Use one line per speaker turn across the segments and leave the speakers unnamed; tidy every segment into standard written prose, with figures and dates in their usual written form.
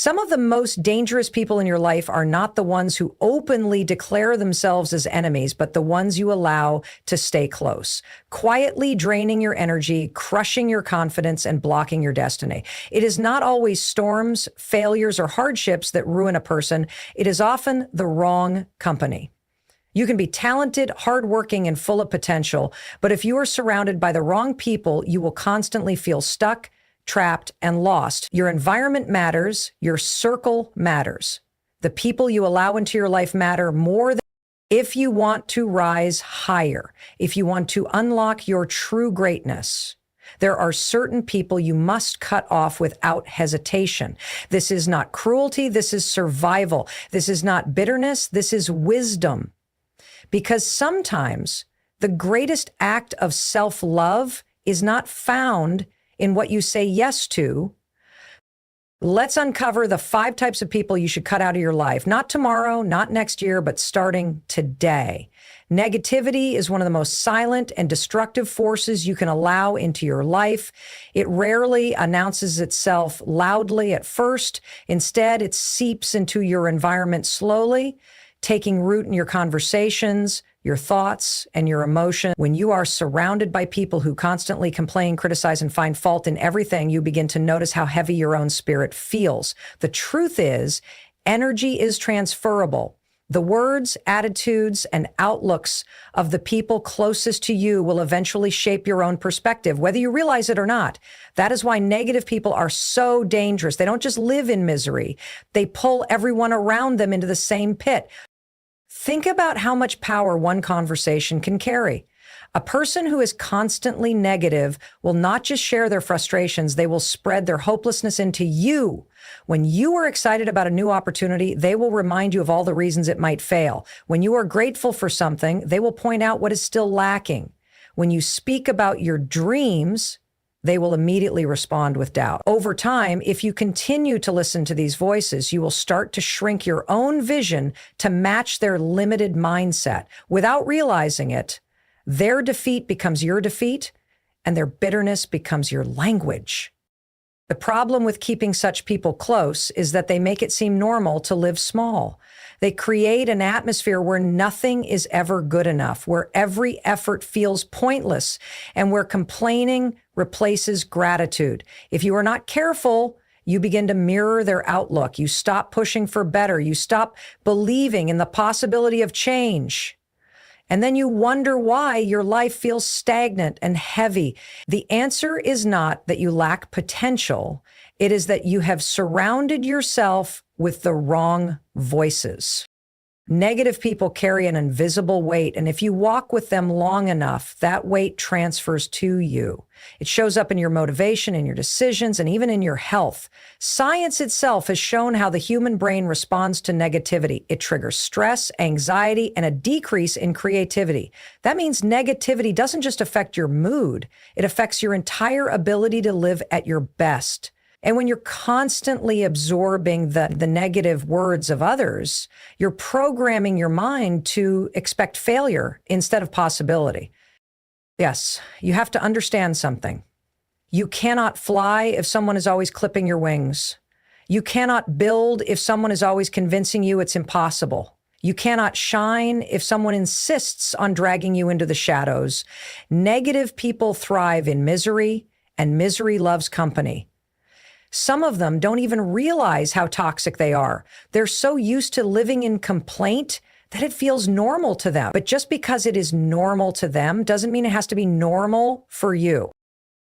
Some of the most dangerous people in your life are not the ones who openly declare themselves as enemies, but the ones you allow to stay close, quietly draining your energy, crushing your confidence, and blocking your destiny. It is not always storms, failures, or hardships that ruin a person. It is often the wrong company. You can be talented, hardworking, and full of potential, but if you are surrounded by the wrong people, you will constantly feel stuck, trapped, and lost. Your environment matters. Your circle matters. The people you allow into your life matter more than if you want to rise higher, if you want to unlock your true greatness. There are certain people you must cut off without hesitation. This is not cruelty. This is survival. This is not bitterness. This is wisdom. Because sometimes the greatest act of self-love is not found in what you say yes to. Let's uncover the 5 types of people you should cut out of your life. Not tomorrow, not next year, but starting today. Negativity is one of the most silent and destructive forces you can allow into your life. It rarely announces itself loudly at first. Instead, it seeps into your environment slowly, taking root in your conversations, your thoughts, and your emotions. When you are surrounded by people who constantly complain, criticize, and find fault in everything, you begin to notice how heavy your own spirit feels. The truth is, energy is transferable. The words, attitudes, and outlooks of the people closest to you will eventually shape your own perspective, whether you realize it or not. That is why negative people are so dangerous. They don't just live in misery. They pull everyone around them into the same pit. Think about how much power one conversation can carry. A person who is constantly negative will not just share their frustrations, they will spread their hopelessness into you. When you are excited about a new opportunity, they will remind you of all the reasons it might fail. When you are grateful for something, they will point out what is still lacking. When you speak about your dreams, they will immediately respond with doubt. Over time, if you continue to listen to these voices, you will start to shrink your own vision to match their limited mindset. Without realizing it, their defeat becomes your defeat, and their bitterness becomes your language. The problem with keeping such people close is that they make it seem normal to live small. They create an atmosphere where nothing is ever good enough, where every effort feels pointless, and where complaining replaces gratitude. If you are not careful, you begin to mirror their outlook. You stop pushing for better. You stop believing in the possibility of change. And then you wonder why your life feels stagnant and heavy. The answer is not that you lack potential. It is that you have surrounded yourself with the wrong voices. Negative people carry an invisible weight, and if you walk with them long enough, that weight transfers to you. It shows up in your motivation, in your decisions, and even in your health. Science itself has shown how the human brain responds to negativity. It triggers stress, anxiety, and a decrease in creativity. That means negativity doesn't just affect your mood, it affects your entire ability to live at your best. And when you're constantly absorbing the negative words of others, you're programming your mind to expect failure instead of possibility. Yes, you have to understand something. You cannot fly if someone is always clipping your wings. You cannot build if someone is always convincing you it's impossible. You cannot shine if someone insists on dragging you into the shadows. Negative people thrive in misery, and misery loves company. Some of them don't even realize how toxic they are. They're so used to living in complaint that it feels normal to them. But just because it is normal to them doesn't mean it has to be normal for you.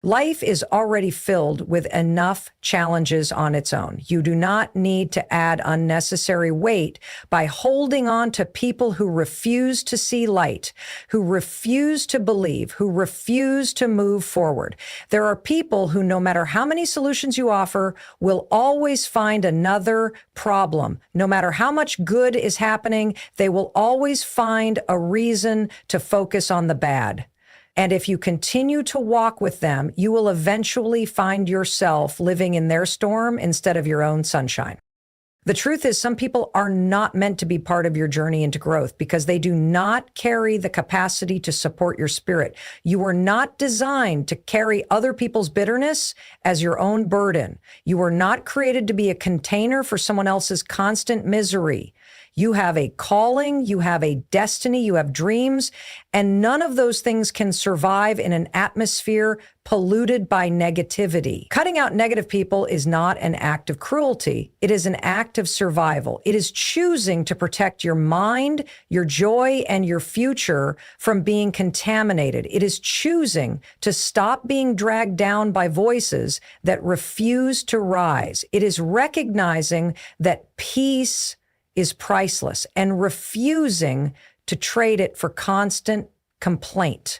Life is already filled with enough challenges on its own. You do not need to add unnecessary weight by holding on to people who refuse to see light, who refuse to believe, who refuse to move forward. There are people who, no matter how many solutions you offer, will always find another problem. No matter how much good is happening, they will always find a reason to focus on the bad. And if you continue to walk with them, you will eventually find yourself living in their storm instead of your own sunshine. The truth is, some people are not meant to be part of your journey into growth because they do not carry the capacity to support your spirit. You were not designed to carry other people's bitterness as your own burden. You were not created to be a container for someone else's constant misery. You have a calling, you have a destiny, you have dreams, and none of those things can survive in an atmosphere polluted by negativity. Cutting out negative people is not an act of cruelty. It is an act of survival. It is choosing to protect your mind, your joy, and your future from being contaminated. It is choosing to stop being dragged down by voices that refuse to rise. It is recognizing that peace is priceless and refusing to trade it for constant complaint.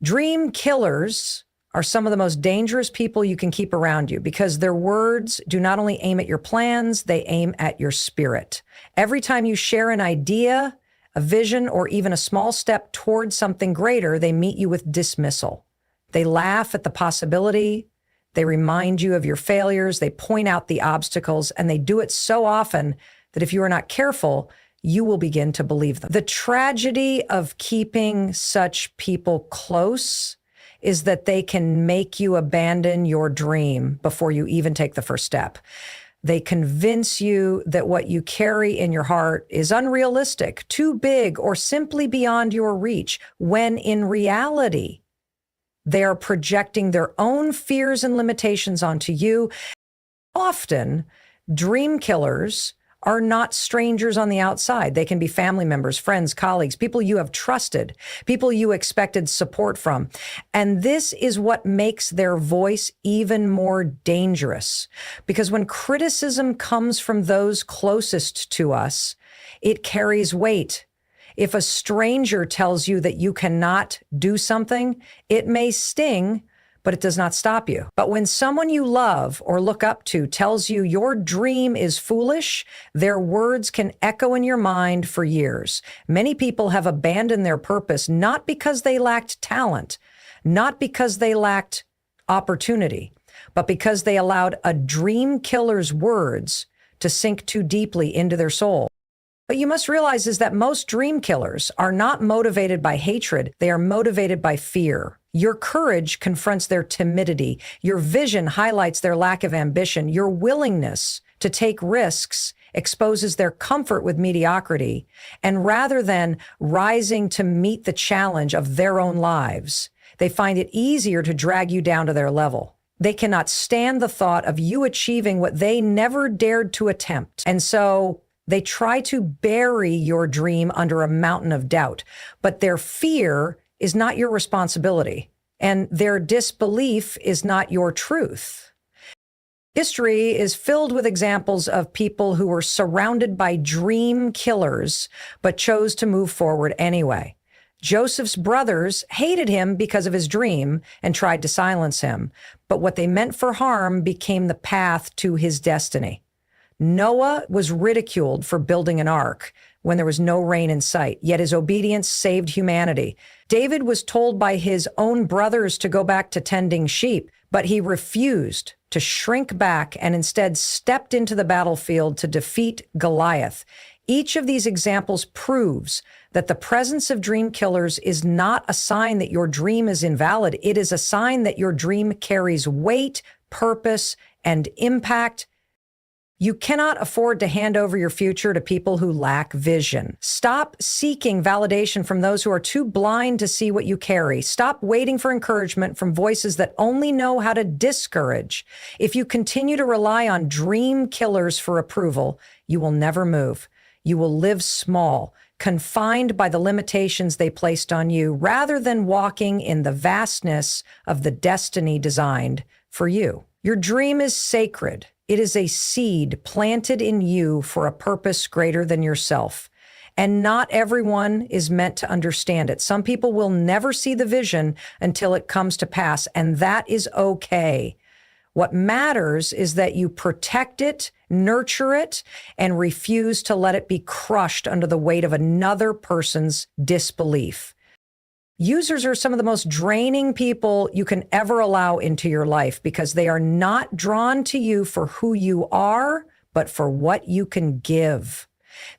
Dream killers are some of the most dangerous people you can keep around you because their words do not only aim at your plans, they aim at your spirit. Every time you share an idea, a vision, or even a small step towards something greater, they meet you with dismissal. They laugh at the possibility. They remind you of your failures. They point out the obstacles, and they do it so often that if you are not careful, you will begin to believe them. The tragedy of keeping such people close is that they can make you abandon your dream before you even take the first step. They convince you that what you carry in your heart is unrealistic, too big, or simply beyond your reach, when in reality, they are projecting their own fears and limitations onto you. Often, dream killers are not strangers on the outside. They can be family members, friends, colleagues, people you have trusted, people you expected support from. And this is what makes their voice even more dangerous. Because when criticism comes from those closest to us, it carries weight. If a stranger tells you that you cannot do something, it may sting, but it does not stop you. But when someone you love or look up to tells you your dream is foolish, their words can echo in your mind for years. Many people have abandoned their purpose not because they lacked talent, not because they lacked opportunity, but because they allowed a dream killer's words to sink too deeply into their soul. What you must realize is that most dream killers are not motivated by hatred. They are motivated by fear. Your courage confronts their timidity. Your vision highlights their lack of ambition. Your willingness to take risks exposes their comfort with mediocrity. And rather than rising to meet the challenge of their own lives, they find it easier to drag you down to their level. They cannot stand the thought of you achieving what they never dared to attempt. And so they try to bury your dream under a mountain of doubt, but their fear is not your responsibility, and their disbelief is not your truth. History is filled with examples of people who were surrounded by dream killers, but chose to move forward anyway. Joseph's brothers hated him because of his dream and tried to silence him, but what they meant for harm became the path to his destiny. Noah was ridiculed for building an ark when there was no rain in sight, yet his obedience saved humanity. David was told by his own brothers to go back to tending sheep, but he refused to shrink back and instead stepped into the battlefield to defeat Goliath. Each of these examples proves that the presence of dream killers is not a sign that your dream is invalid. It is a sign that your dream carries weight, purpose, and impact. You cannot afford to hand over your future to people who lack vision. Stop seeking validation from those who are too blind to see what you carry. Stop waiting for encouragement from voices that only know how to discourage. If you continue to rely on dream killers for approval, you will never move. You will live small, confined by the limitations they placed on you, rather than walking in the vastness of the destiny designed for you. Your dream is sacred. It is a seed planted in you for a purpose greater than yourself. And not everyone is meant to understand it. Some people will never see the vision until it comes to pass, and that is okay. What matters is that you protect it, nurture it, and refuse to let it be crushed under the weight of another person's disbelief. Users are some of the most draining people you can ever allow into your life because they are not drawn to you for who you are, but for what you can give.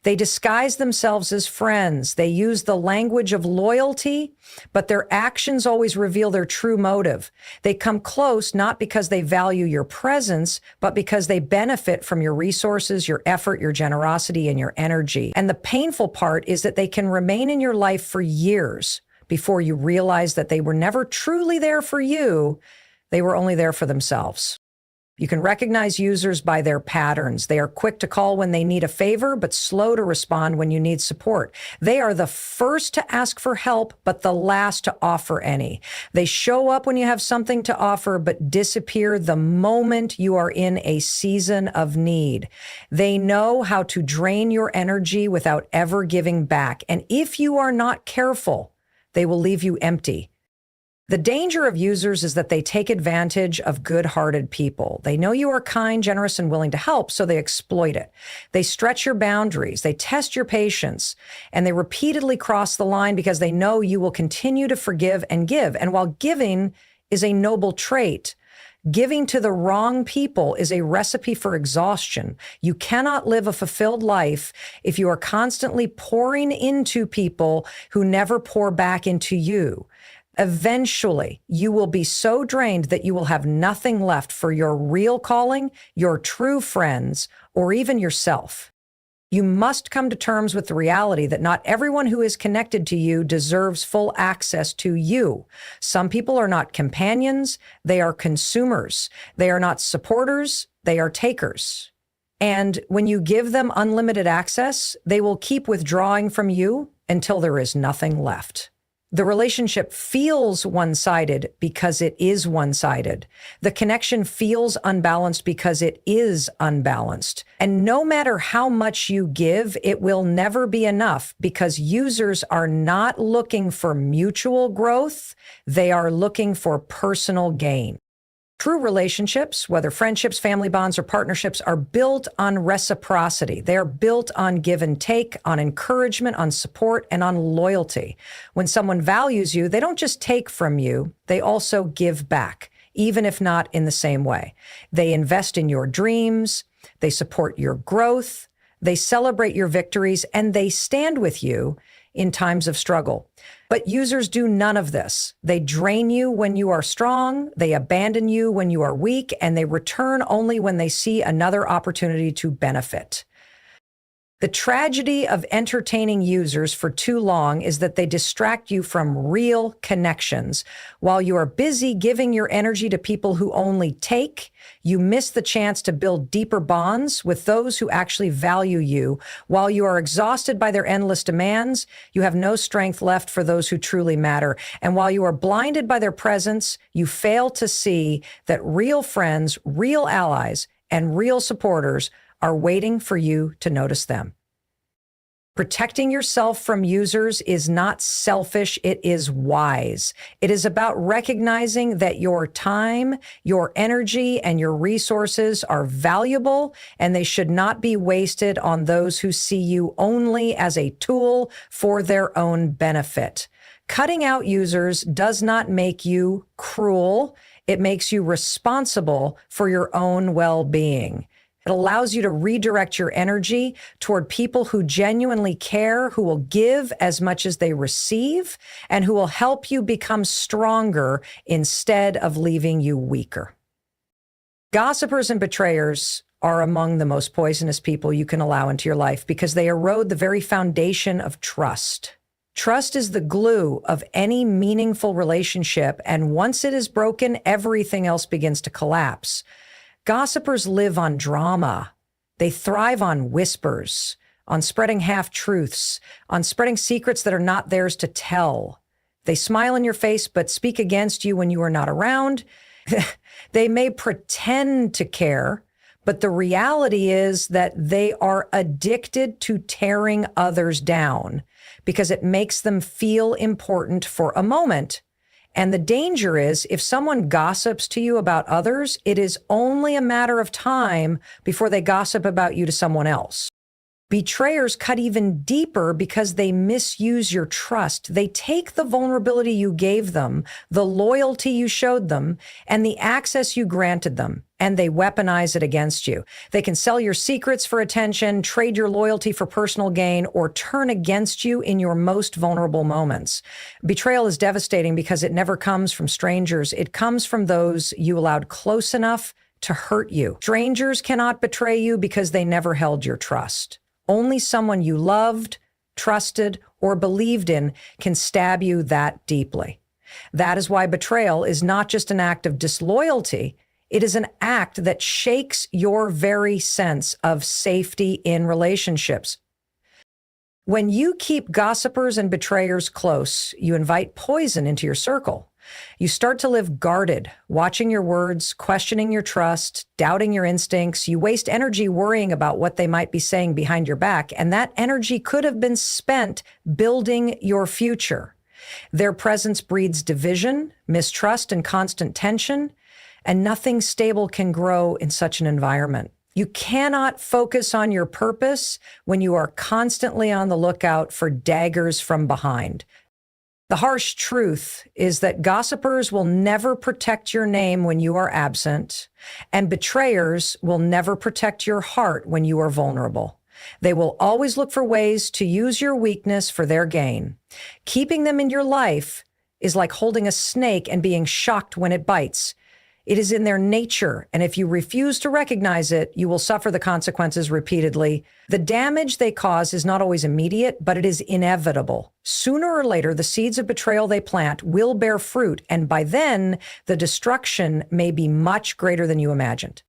They disguise themselves as friends. They use the language of loyalty, but their actions always reveal their true motive. They come close not because they value your presence, but because they benefit from your resources, your effort, your generosity, and your energy. And the painful part is that they can remain in your life for years before you realize that they were never truly there for you. They were only there for themselves. You can recognize users by their patterns. They are quick to call when they need a favor, but slow to respond when you need support. They are the first to ask for help, but the last to offer any. They show up when you have something to offer, but disappear the moment you are in a season of need. They know how to drain your energy without ever giving back. And if you are not careful, they will leave you empty. The danger of users is that they take advantage of good-hearted people. They know you are kind, generous, and willing to help, so they exploit it. They stretch your boundaries, they test your patience, and they repeatedly cross the line because they know you will continue to forgive and give. And while giving is a noble trait, giving to the wrong people is a recipe for exhaustion. You cannot live a fulfilled life if you are constantly pouring into people who never pour back into you. Eventually, you will be so drained that you will have nothing left for your real calling, your true friends, or even yourself. You must come to terms with the reality that not everyone who is connected to you deserves full access to you. Some people are not companions, they are consumers. They are not supporters, they are takers. And when you give them unlimited access, they will keep withdrawing from you until there is nothing left. The relationship feels one-sided because it is one-sided. The connection feels unbalanced because it is unbalanced. And no matter how much you give, it will never be enough because users are not looking for mutual growth. They are looking for personal gain. True relationships, whether friendships, family bonds, or partnerships, are built on reciprocity. They are built on give and take, on encouragement, on support, and on loyalty. When someone values you, they don't just take from you, they also give back, even if not in the same way. They invest in your dreams, they support your growth, they celebrate your victories, and they stand with you in times of struggle. But users do none of this. They drain you when you are strong, they abandon you when you are weak, and they return only when they see another opportunity to benefit. The tragedy of entertaining users for too long is that they distract you from real connections. While you are busy giving your energy to people who only take, you miss the chance to build deeper bonds with those who actually value you. While you are exhausted by their endless demands, you have no strength left for those who truly matter. And while you are blinded by their presence, you fail to see that real friends, real allies, and real supporters are waiting for you to notice them. Protecting yourself from users is not selfish, it is wise. It is about recognizing that your time, your energy, and your resources are valuable, and they should not be wasted on those who see you only as a tool for their own benefit. Cutting out users does not make you cruel. It makes you responsible for your own well-being. It allows you to redirect your energy toward people who genuinely care, who will give as much as they receive, and who will help you become stronger instead of leaving you weaker. Gossipers and betrayers are among the most poisonous people you can allow into your life because they erode the very foundation of trust. Trust is the glue of any meaningful relationship, and once it is broken, everything else begins to collapse. Gossipers live on drama. They thrive on whispers, on spreading half-truths, on spreading secrets that are not theirs to tell. They smile in your face but speak against you when you are not around. They may pretend to care, but the reality is that they are addicted to tearing others down because it makes them feel important for a moment. And the danger is, if someone gossips to you about others, it is only a matter of time before they gossip about you to someone else. Betrayers cut even deeper because they misuse your trust. They take the vulnerability you gave them, the loyalty you showed them, and the access you granted them, and they weaponize it against you. They can sell your secrets for attention, trade your loyalty for personal gain, or turn against you in your most vulnerable moments. Betrayal is devastating because it never comes from strangers. It comes from those you allowed close enough to hurt you. Strangers cannot betray you because they never held your trust. Only someone you loved, trusted, or believed in can stab you that deeply. That is why betrayal is not just an act of disloyalty. It is an act that shakes your very sense of safety in relationships. When you keep gossipers and betrayers close, you invite poison into your circle. You start to live guarded, watching your words, questioning your trust, doubting your instincts. You waste energy worrying about what they might be saying behind your back, and that energy could have been spent building your future. Their presence breeds division, mistrust, and constant tension, and nothing stable can grow in such an environment. You cannot focus on your purpose when you are constantly on the lookout for daggers from behind. The harsh truth is that gossipers will never protect your name when you are absent, and betrayers will never protect your heart when you are vulnerable. They will always look for ways to use your weakness for their gain. Keeping them in your life is like holding a snake and being shocked when it bites. It is in their nature, and if you refuse to recognize it, you will suffer the consequences repeatedly. The damage they cause is not always immediate, but it is inevitable. Sooner or later, the seeds of betrayal they plant will bear fruit, and by then, the destruction may be much greater than you imagined.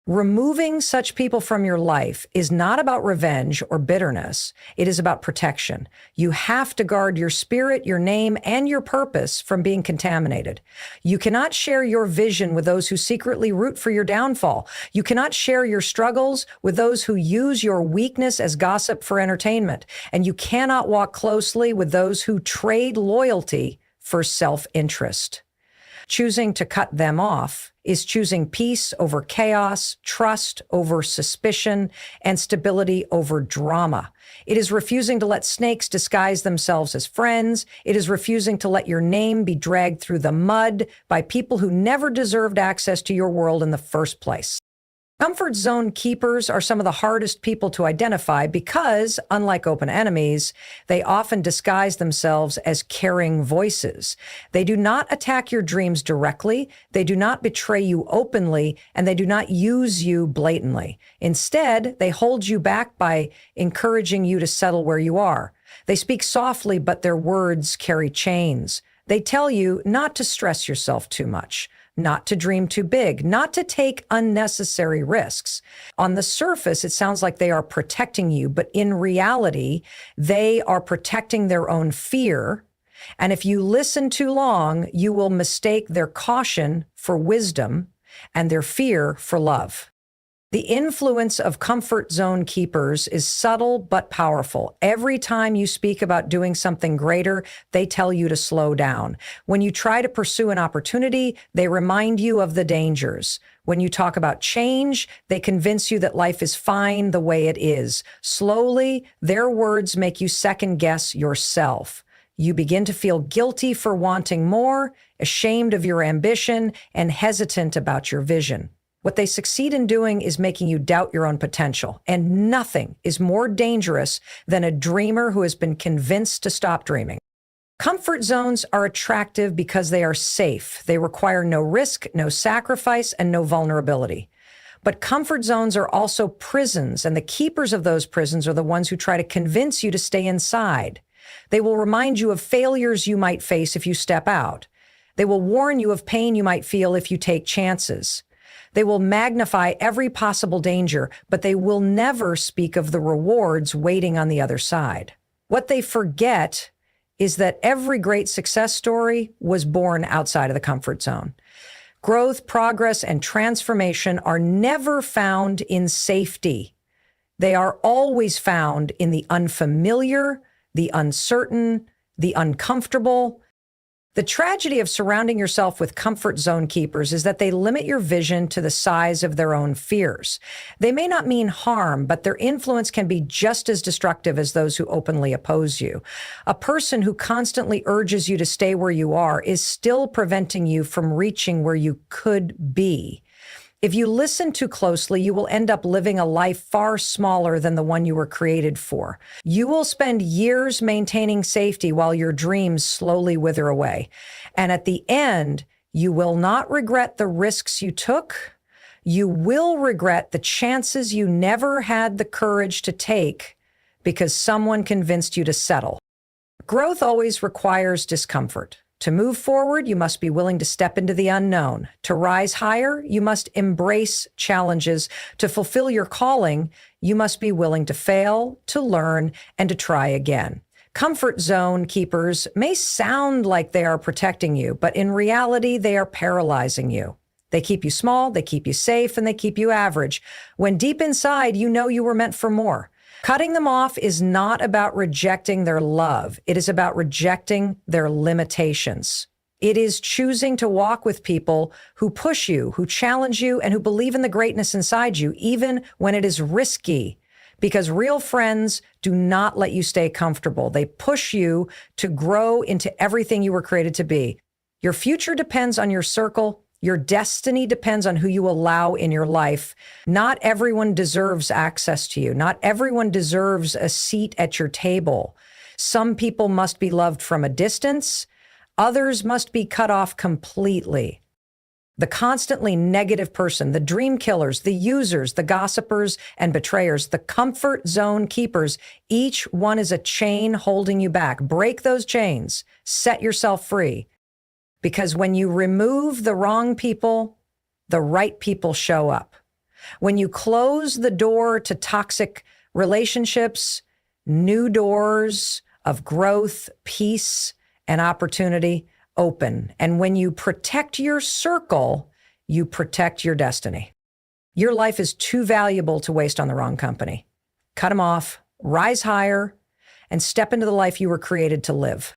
Removing such people from your life is not about revenge or bitterness. It is about protection. You have to guard your spirit, your name, and your purpose from being contaminated. You cannot share your vision with those who secretly root for your downfall. You cannot share your struggles with those who use your weakness as gossip for entertainment. And you cannot walk closely with those who trade loyalty for self-interest. Choosing to cut them off is choosing peace over chaos, trust over suspicion, and stability over drama. It is refusing to let snakes disguise themselves as friends. It is refusing to let your name be dragged through the mud by people who never deserved access to your world in the first place. Comfort zone keepers are some of the hardest people to identify because, unlike open enemies, they often disguise themselves as caring voices. They do not attack your dreams directly, they do not betray you openly, and they do not use you blatantly. Instead, they hold you back by encouraging you to settle where you are. They speak softly, but their words carry chains. They tell you not to stress yourself too much, not to dream too big, not to take unnecessary risks. On the surface, it sounds like they are protecting you, but in reality, they are protecting their own fear. And if you listen too long, you will mistake their caution for wisdom and their fear for love. The influence of comfort zone keepers is subtle but powerful. Every time you speak about doing something greater, they tell you to slow down. When you try to pursue an opportunity, they remind you of the dangers. When you talk about change, they convince you that life is fine the way it is. Slowly, their words make you second-guess yourself. You begin to feel guilty for wanting more, ashamed of your ambition, and hesitant about your vision. What they succeed in doing is making you doubt your own potential, and nothing is more dangerous than a dreamer who has been convinced to stop dreaming. Comfort zones are attractive because they are safe. They require no risk, no sacrifice, and no vulnerability. But comfort zones are also prisons, and the keepers of those prisons are the ones who try to convince you to stay inside. They will remind you of failures you might face if you step out. They will warn you of pain you might feel if you take chances. They will magnify every possible danger, but they will never speak of the rewards waiting on the other side. What they forget is that every great success story was born outside of the comfort zone. Growth, progress, and transformation are never found in safety. They are always found in the unfamiliar, the uncertain, the uncomfortable. The tragedy of surrounding yourself with comfort zone keepers is that they limit your vision to the size of their own fears. They may not mean harm, but their influence can be just as destructive as those who openly oppose you. A person who constantly urges you to stay where you are is still preventing you from reaching where you could be. If you listen too closely, you will end up living a life far smaller than the one you were created for. You will spend years maintaining safety while your dreams slowly wither away. And at the end, you will not regret the risks you took. You will regret the chances you never had the courage to take because someone convinced you to settle. Growth always requires discomfort. To move forward, you must be willing to step into the unknown. To rise higher, you must embrace challenges. To fulfill your calling, you must be willing to fail, to learn, and to try again. Comfort zone keepers may sound like they are protecting you, but in reality, they are paralyzing you. They keep you small, they keep you safe, and they keep you average, when deep inside, you know you were meant for more. Cutting them off is not about rejecting their love. It is about rejecting their limitations. It is choosing to walk with people who push you, who challenge you, and who believe in the greatness inside you, even when it is risky. Because real friends do not let you stay comfortable. They push you to grow into everything you were created to be. Your future depends on your circle. Your destiny depends on who you allow in your life. Not everyone deserves access to you. Not everyone deserves a seat at your table. Some people must be loved from a distance. Others must be cut off completely. The constantly negative person, the dream killers, the users, the gossipers and betrayers, the comfort zone keepers, each one is a chain holding you back. Break those chains. Set yourself free. Because when you remove the wrong people, the right people show up. When you close the door to toxic relationships, new doors of growth, peace, and opportunity open. And when you protect your circle, you protect your destiny. Your life is too valuable to waste on the wrong company. Cut them off, rise higher, and step into the life you were created to live.